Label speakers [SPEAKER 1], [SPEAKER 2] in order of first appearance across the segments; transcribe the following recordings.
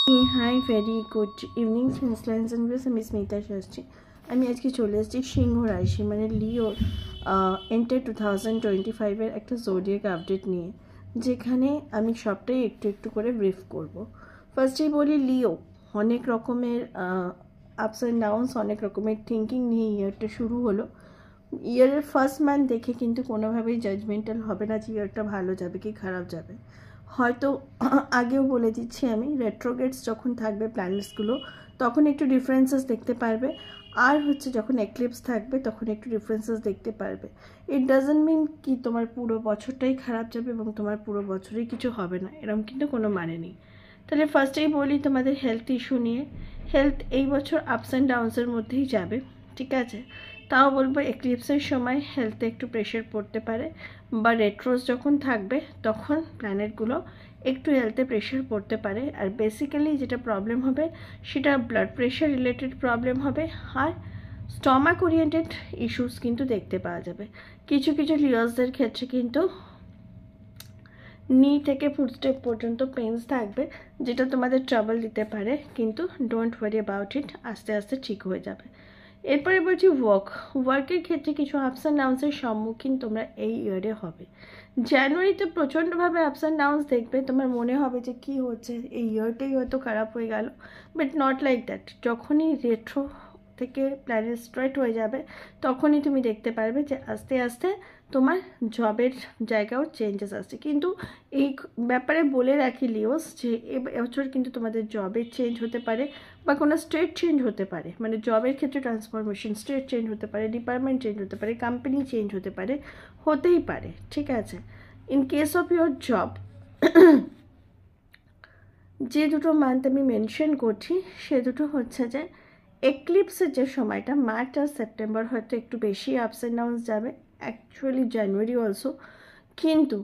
[SPEAKER 1] High very good evening সেন্সলাইন্স আমি স্মিতা শাস্ত্রী। আমি আজকে চলে এসেছি সিংহ রাশি মানে লিওর এন্টার 2025-এর একটা জোডিয়াক আপডেট নিয়ে, যেখানে আমি সবটাই একটু একটু করে ব্রিফ করব। ফার্স্টেই বলি, লিও অনেক রকমের আপস অ্যান্ড ডাউনস, অনেক রকমের থিঙ্কিং নিয়ে ইয়ারটা শুরু হলো। ইয়ারের ফার্স্ট মান্থ দেখে কিন্তু কোনোভাবেই জাজমেন্টাল হবে না যে ইয়ারটা ভালো যাবে কি খারাপ যাবে। হয়তো আগেও বলে দিচ্ছি আমি, রেট্রোগেটস যখন থাকবে প্ল্যানেটসগুলো তখন একটু ডিফারেন্সেস দেখতে পারবে, আর হচ্ছে যখন এক্লিপস থাকবে তখন একটু ডিফারেন্সেস দেখতে পারবে। ইট ডাজন্ট মিন কি তোমার পুরো বছরটাই খারাপ যাবে এবং তোমার পুরো বছরেই কিছু হবে না, এরকম কিন্তু কোনো মানে নেই। তাহলে ফার্স্টেই বলি তোমাদের হেলথ ইস্যু নিয়ে। হেলথ এই বছর আপস অ্যান্ড ডাউনসের মধ্যেই যাবে, ঠিক আছে। তাও বলবো এক্লিপসের সময় হেলথে একটু প্রেশার পড়তে পারে, বা রেট্রোস যখন থাকবে তখন প্ল্যানেটগুলো একটু হেলথে প্রেশার পড়তে পারে। আর বেসিক্যালি যেটা প্রবলেম হবে সেটা ব্লাড প্রেশার রিলেটেড প্রবলেম হবে, আর স্টমাক ওরিয়েন্টেড ইস্যুস কিন্তু দেখতে পাওয়া যাবে। কিছু কিছু লিয়ার্সদের ক্ষেত্রে কিন্তু নি থেকে ফুটস্টেপ পর্যন্ত পেন্স থাকবে, যেটা তোমাদের ট্রাবল দিতে পারে, কিন্তু ডোন্ট ওয়ারি অ্যাবাউট ইট, আস্তে আস্তে ঠিক হয়ে যাবে। এরপরে বলছি ওয়ার্কের ক্ষেত্রে কিছু আপস অ্যান্ড ডাউন্সের সম্মুখীন তোমরা এই ইয়ারে হবে। জানুয়ারিতে প্রচণ্ডভাবে আপস অ্যান্ড ডাউন্স দেখবে, তোমার মনে হবে যে কি হচ্ছে, এই ইয়ারটাই হয়তো খারাপ হয়ে গেল, বাট নট লাইক দ্যাট। যখনই রেট্রো থেকে প্ল্যানেট স্ট্রেট হয়ে যাবে তখনই তুমি দেখতে পারবে যে আস্তে আস্তে তোমার জবের জায়গাও চেঞ্জেস আসছে। কিন্তু এই ব্যাপারে বলে রাখি লিওস, যে এবছর কিন্তু তোমাদের জবের চেঞ্জ হতে পারে, বা কোনো স্টেট চেঞ্জ হতে পারে, মানে জবের ক্ষেত্রে ট্রান্সফরমেশন, স্টেট চেঞ্জ হতে পারে, ডিপার্টমেন্ট চেঞ্জ হতে পারে, কোম্পানি চেঞ্জ হতে পারে, হতেই পারে, ঠিক আছে। In case of your job, যে দুটো মান্থ আমি মেনশন করছি সে দুটো হচ্ছে যে এক্লিপসের যে সময়টা মার্চ আর সেপ্টেম্বর হয়তো একটু বেশি আপস অ্যান্ড ডাউনস যাবে, অ্যাকচুয়ালি জানুয়ারি অলসো। কিন্তু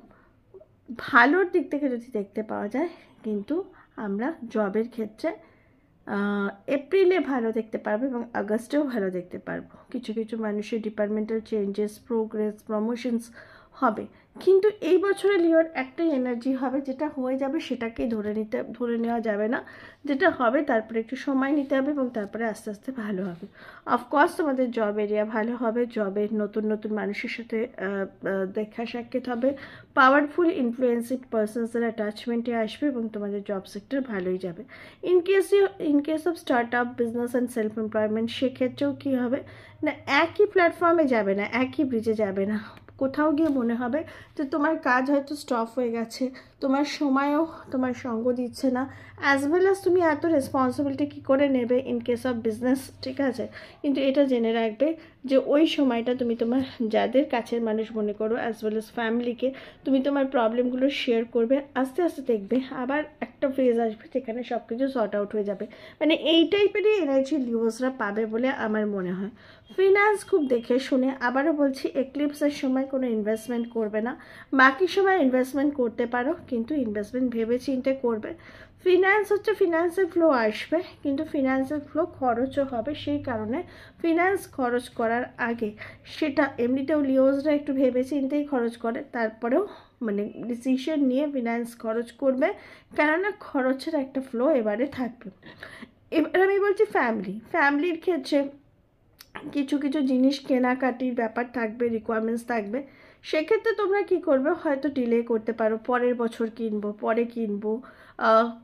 [SPEAKER 1] ভালোর দিক থেকে যদি দেখতে পাওয়া যায়, কিন্তু আমরা জবের ক্ষেত্রে এপ্রিলে ভালো দেখতে পারবো এবং আগস্টেও ভালো দেখতে পারবো। কিছু কিছু মানুষের ডিপার্টমেন্টাল চেঞ্জেস, প্রোগ্রেস, প্রমোশনস হবে। কিন্তু এই বছরে লিওর একটাই এনার্জি হবে, যেটা হয়ে যাবে সেটাকেই ধরে নেওয়া যাবে না। যেটা হবে তারপরে একটু সময় নিতে হবে এবং তারপরে আস্তে আস্তে ভালো হবে। অফকোর্স তোমাদের জব এরিয়া ভালো হবে, জবের নতুন নতুন মানুষের সাথে দেখা সাক্ষাৎ হবে, পাওয়ারফুল ইনফ্লুয়েন্সিভ পার্সনসের অ্যাটাচমেন্টে আসবে এবং তোমাদের জব সেক্টর ভালোই যাবে। In case of start up business and self employment, সেক্ষেত্রেও কী হবে না, একই প্ল্যাটফর্মে যাবে না, একই ব্রিজে যাবে না, কোথাও গিয়ে মনে হবে যে তোমার কাজ হয়তো স্টপ হয়ে গেছে, তোমার সময়ও তোমার সঙ্গ দিচ্ছে না, অ্যাজ ওয়েল অ্যাজ তুমি এত রেসপন্সিবিলিটি কী করে নেবে ইন কেস অফ বিজনেস, ঠিক আছে। কিন্তু এটা জেনে রাখবে যে ওই সময়টা তুমি তোমার যাদের কাছের মানুষ মনে করো অ্যাজ ওয়েল অ্যাজ ফ্যামিলিকে তুমি তোমার প্রবলেমগুলো শেয়ার করবে, আস্তে আস্তে দেখবে আবার একটা ফেজ আসবে যেখানে সব কিছু সর্ট আউট হয়ে যাবে। মানে এই টাইপেরই এনার্জি লিওসরা পাবে বলে আমার মনে হয়। ফিনান্স খুব দেখে শুনে, আবারও বলছি এক্লিপসের সময় কোনো ইনভেস্টমেন্ট করবে না, বাকি সময় ইনভেস্টমেন্ট করতে পারো, কিন্তু ইনভেস্টমেন্ট ভেবে চিন্তে করবে। ফিনান্স হচ্ছে ফিনান্সের ফ্লো আসবে, কিন্তু ফিনান্সের ফ্লো খরচও হবে, সেই কারণে ফিনান্স খরচ করার আগে সেটা এমনিতেও লিওসরা একটু ভেবে চিন্তেই খরচ করে, তারপরেও মানে ডিসিশন নিয়ে ফিনান্স খরচ করবে, কেননা খরচের একটা ফ্লো এবারে থাকবে। এবার আমি বলছি ফ্যামিলির ক্ষেত্রে কিছু কিছু জিনিস কেনাকাটির ব্যাপার থাকবে, রিকোয়ারমেন্টস থাকবে, সেক্ষেত্রে তোমরা কি করবে, হয়তো ডিলে করতে পারো, পরের বছর কিনবো, পরে কিনবো,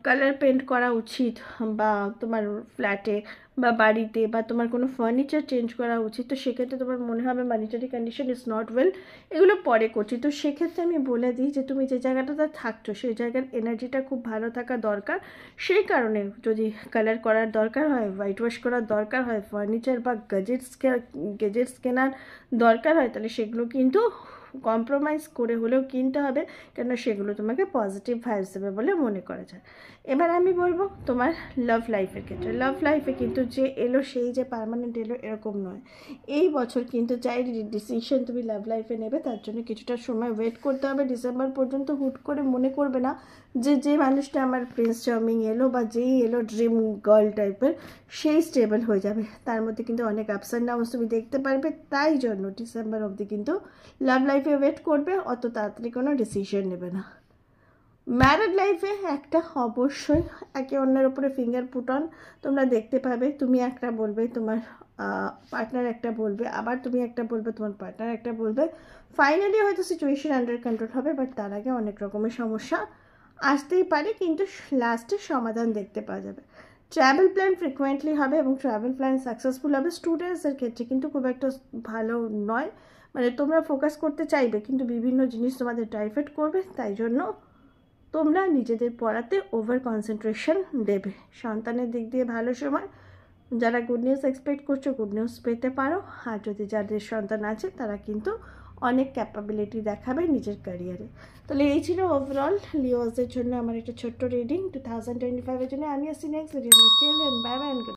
[SPEAKER 1] কালার পেন্ট করা উচিত, বা তোমার ফ্ল্যাটে বা বাড়িতে বা তোমার কোনো ফার্নিচার চেঞ্জ করা উচিত, তো সেক্ষেত্রে তোমার মনে হবে monetary condition is not well, এগুলো পরে করছি। তো সেক্ষেত্রে আমি বলে দিই যে তুমি যে জায়গাটাতে থাকছো সেই জায়গার এনার্জিটা খুব ভালো থাকা দরকার। সেই কারণে যদি কালার করার দরকার হয়, হোয়াইট ওয়াশ করার দরকার হয়, ফার্নিচার বা গেজেটস কেনার দরকার হয়, তাহলে সেগুলো কিন্তু কম্প্রোমাইজ করে হলেও কিনতে হবে, কেন সেগুলো তোমাকে পজিটিভ ভাইবস দেবে বলে মনে করা যায়। এবার আমি বলবো তোমার লাভ লাইফের ক্ষেত্রে। লাভ লাইফে কিন্তু যে এলো সেই যে পার্মানেন্ট এলো এরকম নয়। এই বছর কিন্তু চাই ডিসিশন তুমি লাভ লাইফে নেবে, তার জন্য কিছুটা সময় ওয়েট করতে হবে। ডিসেম্বর পর্যন্ত হুট করে মনে করবে না যে মানুষটা আমার প্রিন্স চার্মিং এলো বা যেই এলো ড্রিম গার্ল টাইপের, সেই স্টেবল হয়ে যাবে। তার মধ্যে কিন্তু অনেক আপস অ্যান্ড ডাউনস তুমি দেখতে পারবে, তাই জন্য ডিসেম্বর অবধি কিন্তু লাভ লাইফে ওয়েট করবে, অত তাড়াতাড়ি কোনো ডিসিশন নেবে না। ম্যারিড লাইফে একটা অবশ্যই একে অন্যের উপরে ফিঙ্গার পুট অন তোমরা দেখতে পাবে। তুমি একটা বলবে, তোমার পার্টনার একটা বলবে, আবার তুমি একটা বলবে, তোমার পার্টনার একটা বলবে। ফাইনালি হয়তো সিচুয়েশন আন্ডার কন্ট্রোল হবে, বাট তার আগে অনেক রকমের সমস্যা আসতেই পারে, কিন্তু লাস্টে সমাধান দেখতে পাওয়া যাবে। ট্রাভেল প্ল্যান ফ্রিকোয়েন্টলি হবে এবং ট্রাভেল প্ল্যান সাকসেসফুল হবে। স্টুডেন্টসদের ক্ষেত্রে কিন্তু খুব একটা ভালো নয়, মানে তোমরা ফোকাস করতে চাইবে কিন্তু বিভিন্ন জিনিস তোমাদের ডাইভার্ট করবে, তাই জন্য তোমরা নিজেদের পড়াতে ওভার কনসেন্ট্রেশন দেবে। সন্তানের দিক দিয়ে ভালো সময়, যারা গুড নিউজ এক্সপেক্ট করছো গুড নিউজ পেতে পারো, আর যদি যাদের সন্তান আছে তারা কিন্তু অনেক ক্যাপাবিলিটি দেখাবে নিজের ক্যারিয়ারে। তাহলে এই ছিল ওভারঅল লিওজদের জন্য আমার একটা ছোট্ট রিডিং 2025-এর জন্য। আমি আসছি নেক্সট ভিডিও নিয়ে। Till then bye by.